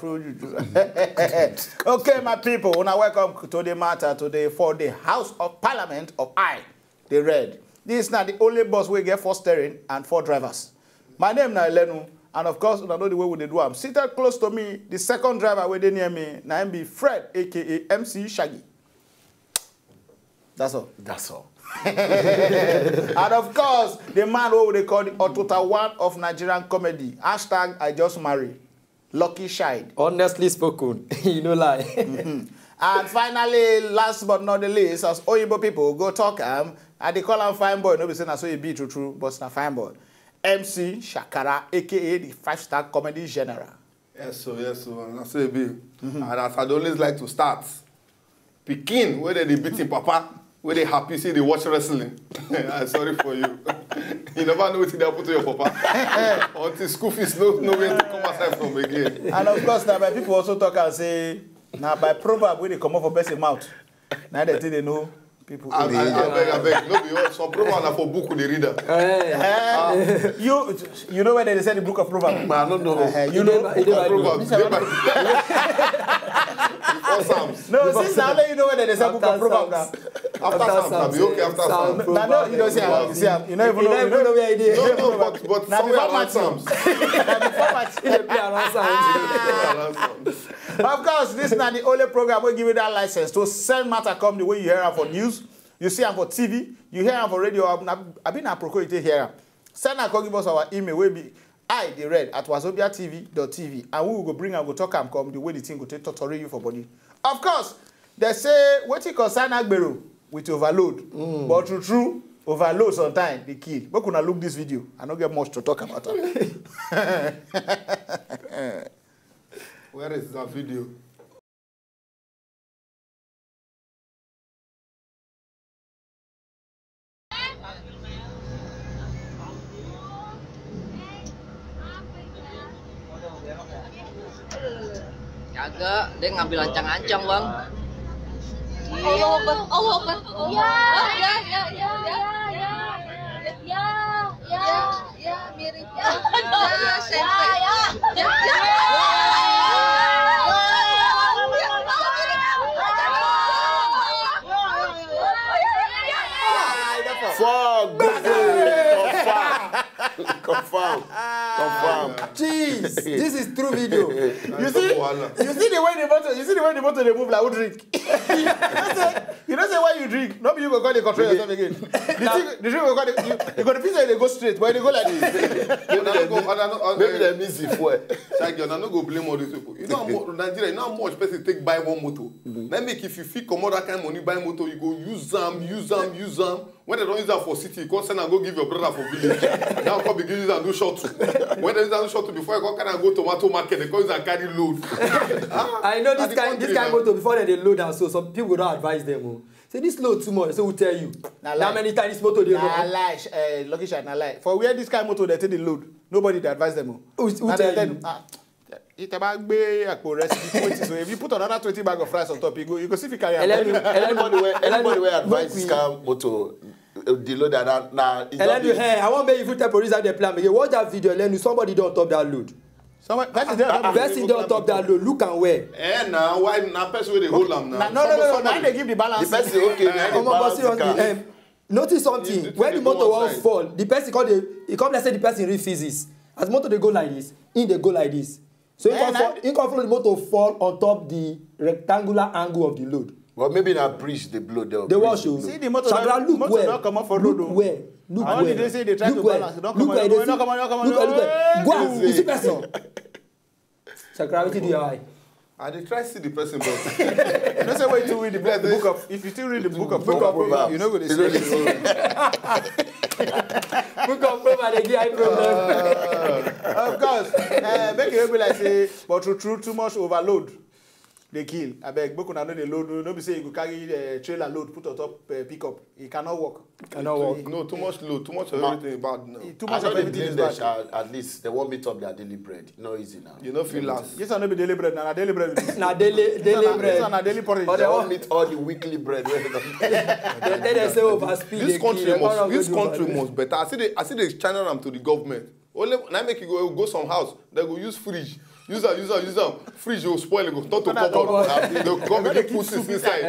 Okay, my people, when I welcome to the matter today for the House of Parliament of DEY RED. This is not the only bus we get 4 steering and 4 drivers. My name is Elenu, and of course, I know the way we do. I'm seated close to me, the second driver waiting near me, now be Fred, aka MC Shaggy. That's all. That's all. And of course, the man who they call the Otota one of Nigerian comedy. Hashtag I just married. Lucky Child. Honestly spoken, you know lie. And finally, last but not the least, as Oyibo people go talk and they call him fine boy. Nobody say na so he be true, but na fine boy. MC Shakara, aka the 5-star comedy general. Yes, so na so he be. And as I'd always like to start, Pekin, where they beating Papa, where they happy see they watch wrestling. I'm sorry for you. You never know what they put to your Papa. Until school fees no way to come aside from again. And of course, now my people also talk and say, now by proverb when they come up for best mouth. Now they think they know people. I beg. No, be some proverb are for book with the reader. You know when they say the book of proverbs? I don't know. You know book of proverbs. Before Psalms. No, since now you know when they say book of proverbs. After Psalms, I'll be okay after Psalms. No, you don't see him. You don't even know where it is. No, but somewhere around Psalms. Of course, this is not the only program we give you that license to send matter come the way you hear them for news, you see them for TV, you hear them for radio. I've been a procure here. Send and give us our email. Will be DEY RED at Wazobia TV.tv, and we will go bring and go talk and come the way the thing go take totori you for body. Of course, they say what you concern Agbero with overload, but true overload sometimes they kill. But when I look this video, I don't get much to talk about it. Where is that video? Kagak, dia ngambil ancang-ancang, Bang. Allah Akbar. Ya, mirip ya. Confirm. Jeez, this is true video. You see the way the motor they move like who drink. You don't say why you drink. Nobody you go call the control yourself again. The drink go call you go to pizza they go straight, but they go like this. Maybe they miss it for it. Shaggy, I don't go blame all these people. You know how Nigeria, you know how much person take buy one motor. Then make if you feel come out that kind of money buy motor, you go use them. When they don't use that for city, you go send and go give your brother for village. Now come be use and do short too. When they use and do short too, before you go tomato market, they go use and carry load. I know this kind of motor before they load and so some people don't advise them. Say this load too much, so we'll tell you. How many times this motor they lie, Lucky Child, na lie. For where this kind of motor they take the load, nobody they advise them. Who tell you? So if you put another 20 bag of rice on top, you go see if you carry Anybody will advise this kind of motor. The load that now. Elenu, hey, I want to make you tell police how they plan. Watch that video, Elenu. Somebody don't top that load. Person don't top that load. Look and where. Now why now person where they hold them now? No. Now they give the balance. The person okay. Notice something. When the motor won't fall, the person let's say the person refuses. As motor they go like this, they go like this. So you can follow the motor fall on top the rectangular angle of the load. Well, maybe not bridge the blow. They wash you. See the motor. Look where. Don't come up for road. Look where. Look where. Only they say they try to balance. Don't come on. Don't come on. Go out. You see person. Shakara, what do you eye? I did try to see the person, but you don't say wait to read the book of. If you still read the book of proverbs, you know what they say. Book of proverbs, they give eye problem. Of course, make it be like say, but too much overload. They kill. I beg, but I know they load. Nobody say you go carry trailer load, put on top pickup. It cannot work. No, too much load, too much of everything bad now. Too much of everything is bad. At least they won't meet up their daily bread. No easy now. You know, feel last. Yes, I know be daily bread. Now daily bread. Now daily bread. Yes, I daily porridge. They won't meet all the weekly bread. They say overspeed. This country must better. I see the channel them to the government. Only now make you go some house. They go use fridge. use them. Fridge will spoil it, go start to pop. They'll come and put soup inside.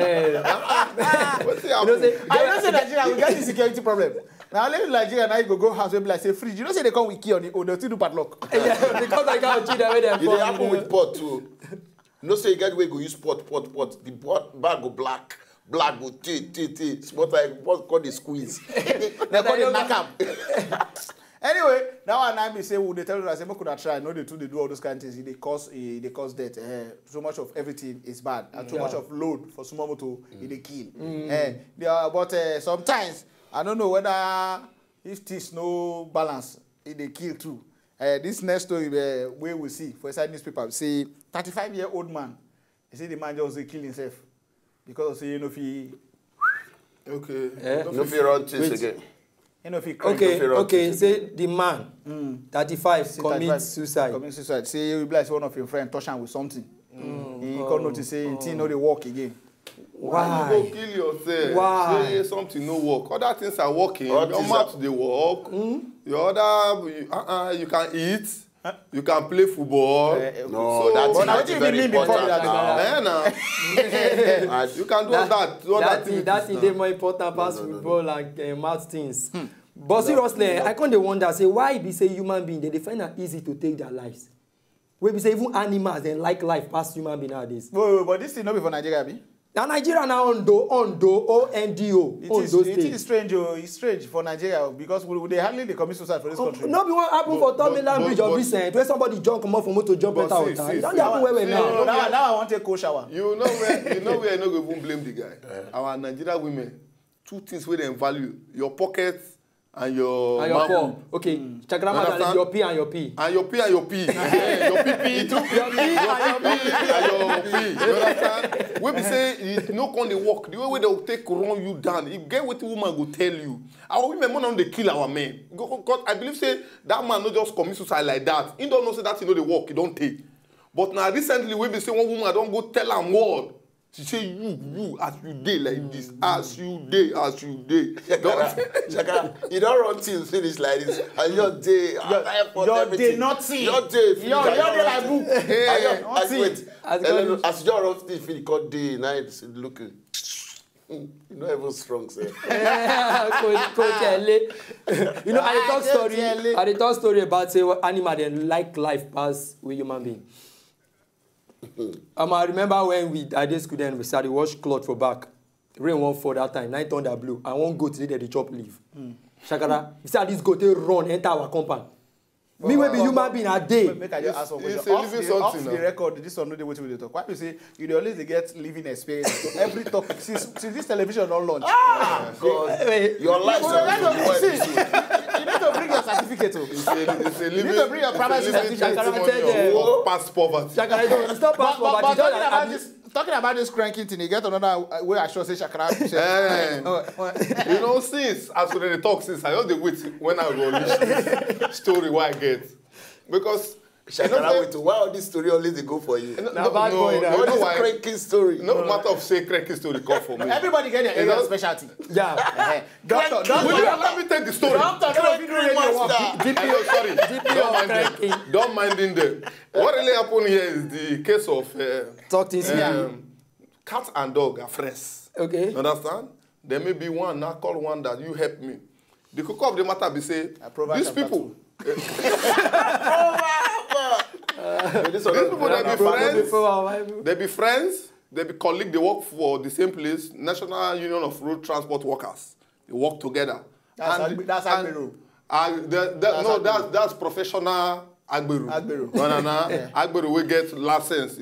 What's it happening? I don't say Nigeria we get the security problem. Now let Nigeria now you go house, we be like say fridge. You know say they come with key on the they'll still do padlock. Yeah, because I can't cheat away there. It happen with pot too. You know say you get where go use pot. The pot bag go black go tea. Small like what call the squeeze. They call the knock up. Anyway, that one I be say would they tell you I say could I try? No, they do all those kind of things. They cause death. So much of everything is bad, and too much of load for small motor they kill. But sometimes I don't know whether if this no balance, they kill too. This next story where we see for inside newspaper say 35-year-old man. He say the man just kill himself because say you know if he no fear run things again. You know if he okay. Say the man 35 commits suicide. Commit suicide. Say you be like one of your friends touch him with something. He can't notice say he know they walk again. Why? You go kill yourself. Why? Say something no work. Other things are working. Your mouth they work. Your other you can eat. You can play football. No, so, that's what you mean before that? You can do that. That is more important past football and math things. But seriously, I can't wonder say why be say human being they find it easy to take their lives. We be say even animals they like life past human being nowadays. But this thing not be for Nigeria, be? Now Nigeria now Ondo. It is strange. It's strange for Nigeria because they hardly they commit suicide for this country. No, be what happen for Tomiland Bridge of recent where somebody jump come off from motor jump better out. Don't happen where now. Now I want to take cold shower. You know where I no go even blame the guy. Our Nigerian women, two things where they value: your pockets and your core. Okay, Shakara Lucky your P and your P. And your P and your P. Your PP. Your P and your P. You understand? When we say you no come dey work, the way they will take run you down, you get what the woman go tell you. Our women man they kill our men. Because I believe say that man not just commit suicide like that. He don't know say that he know the work, he don't take. But now recently when we say one woman don't go tell am word. She say you as you day like this, as you day. Shakara, you don't run things finish like this, and your day nothing. Your day like book. Elenu, as your run things finish, called day night looking. You know even strong, sir. Coach Ele. You know, I talk story about say animal they like life pass with human being. I remember when I did school then we started wash cloth for back. Rain won't fall that time. Night thunder blew. I won't go today the chop leave. Shakara, you see this goat they run enter our compound. Me will be human being a day. Make I just ask one question. Off the record, this one no dey wetin we dey talk. Why you say you dey always get living experience? So every topic since this television don't launch. Your life you need to bring your certificate. You need to bring your privacy certificate. Past poverty. Shakara, it's not past poverty. Talking about this cranking thing, you get another way I should say Shakara. You know, since as we talk since I just dey wait when I go reach story why I get because Shakara wait why all this story always they go for you? No, what is a cranking story? No matter of say cranking story come for me. Everybody get their area specialty. Yeah. Doctor, let me take the story. Don't mind in there. What really happened here is the case of talk this cat and dog are friends. Okay. You understand? There may be one now call one that you help me. The cocoa of the matter be say these people. These people they be friends, they be colleagues, they work for the same place, National Union of Road Transport Workers. They work together. That's Agberu. That's professional Agberu. No. Agberu will get license.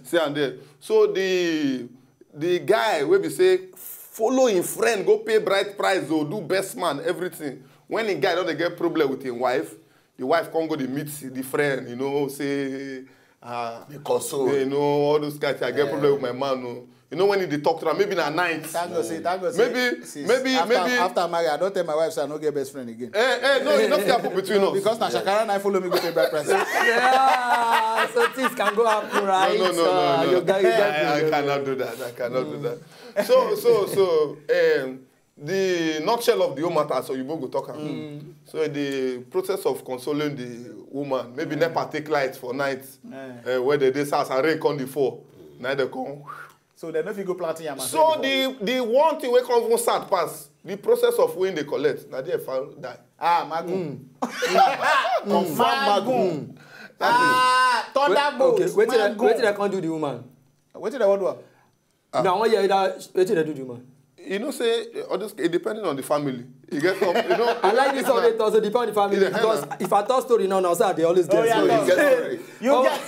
See and there. So the guy will be say follow him friend, go pay bright price or do best man, everything. When the guy don't get problem with his wife, the wife can't go to meet the friend, you know, say, you know, all those guys, I get problem with my man. No. You know, when they talk to her, maybe in a night. Maybe after marriage, I don't tell my wife, so I don't get best friend again. No, you don't happen between us. Because now Shakara and I follow me go pay bright price. Yeah, so things can go up right. No. I cannot do that. So, the nutshell of the whole matter, so you both go talk. So the process of consoling the woman, maybe never take light for night, where the days house and rain come the fall. Now they come. So they don't go planting your man. So the one thing we come from sad pass, the process of when they collect, now they found die. Ah, Magun. Confirm Magun. Ah, Thunderbolt. Okay, wait till I can't do the woman. Wait till I want to. Now, one year, wait till I do the woman. You know, say, it depending on the family. You get some, you know. I like this all the time, so depend on the family. Because if I tell story now, sir, they always get story. You get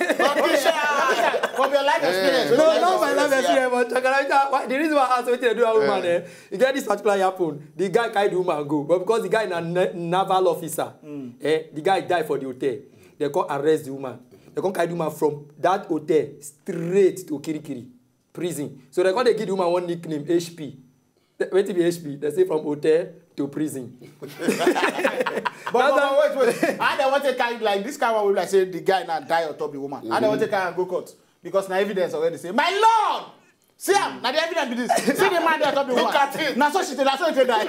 from your life experience. No, not my life experience, but Shakara, the reason why I asked what to do a woman, you get this particular happen, the guy carried the woman go, but because the guy is a naval officer, the guy died for the hotel. They can't arrest the woman. They can't carry the woman from that hotel straight to Kirikiri prison. So they can't give the woman one nickname, HP. Wait to be HP. They say from hotel to prison. but wait. I don't want to carry like this kind of will like say the guy now die on top of the woman. I don't want to carry and go court because now evidence already say, my lord! See him, now the evidence be this. See the man there on top of the woman. Look at it. Now so she that's what she die.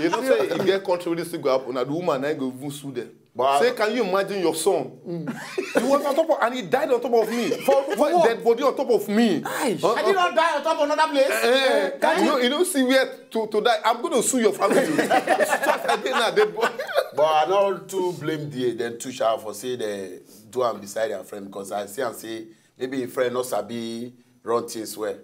You know, say you get country with this thing go up, and the woman then go even sue them. But say, can you imagine your son? He was on top of, and he died on top of me. For dead body on top of me. I did not die on top of another place. You don't see where to die. I'm going to sue your family. But I don't to blame them too sharp for say they do am beside their friend because I see and say maybe a friend not sabi run things well.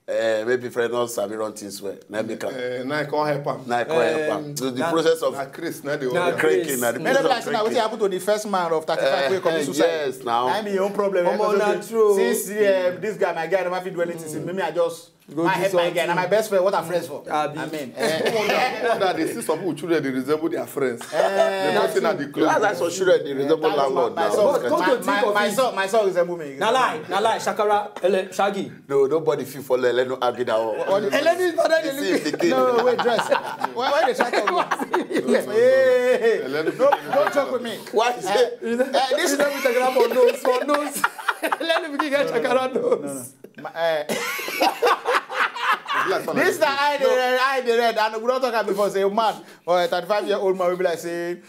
Maybe friend not sabi run things well. Now make up. Now I can't help him. Now I can't help him. So the process of Chris, now the cranking. Maybe like now what happened to the first man of 35 who commit suicide. Yes, now. I mean your own problem. Since this guy, my guy, never fit do anything. Maybe I just my head, my guy, and my best friend. What are friends for? I mean, that they see some people children they resemble their friends. They're not saying that the clothes. That's what children they resemble landlord. My son resemble me. Now lie, Shakara, Shaggy. No, nobody feel for Elenu argue that one. Elenu is better than you. No, wait, dress. Why they try to Hey, don't talk with me. Why is it? This is not Shakara for nose. Elenu begin get Shakara nose. This is the eye the red, and we don't talk about before say man or a 35-year-old man will be like say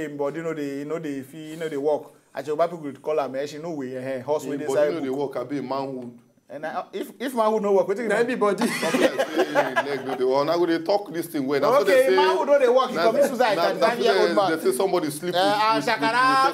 but you know they feel you know they walk. Actually, people could call her she no way horse with this side. You know they walk a bit manhood. And if man would know work, what you everybody. Now go they talk this thing when okay, man would know they work. He commits suicide. 35-year-old man. They say somebody sleep with Shakara,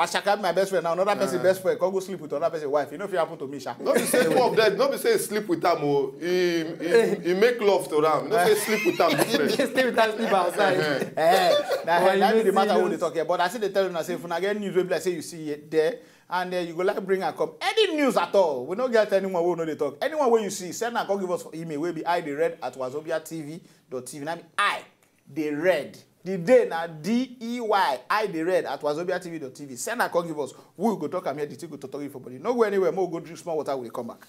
Shakara my best friend now. Another person best friend. Can go sleep with another person's wife. You know if it happen to me, Shakara. Not be say two of them. Not be say sleep with them. He make love to them. Not say sleep with them. Sleep with them. Sleep outside. That be the matter what they talk here. But I see they tell you now say if you get news, we be like say you see it there. And you go like bring and come any news at all. We don't get anyone who know they talk. Anyone where you see, send and come give us email. Will be DEY RED@wazobiatv.tv. I mean DEY RED. The day now DEY RED@wazobiatv.tv. Send and come give us. We will go talk and here the thing go totori for body. No go anywhere. More go drink small water. We'll come back.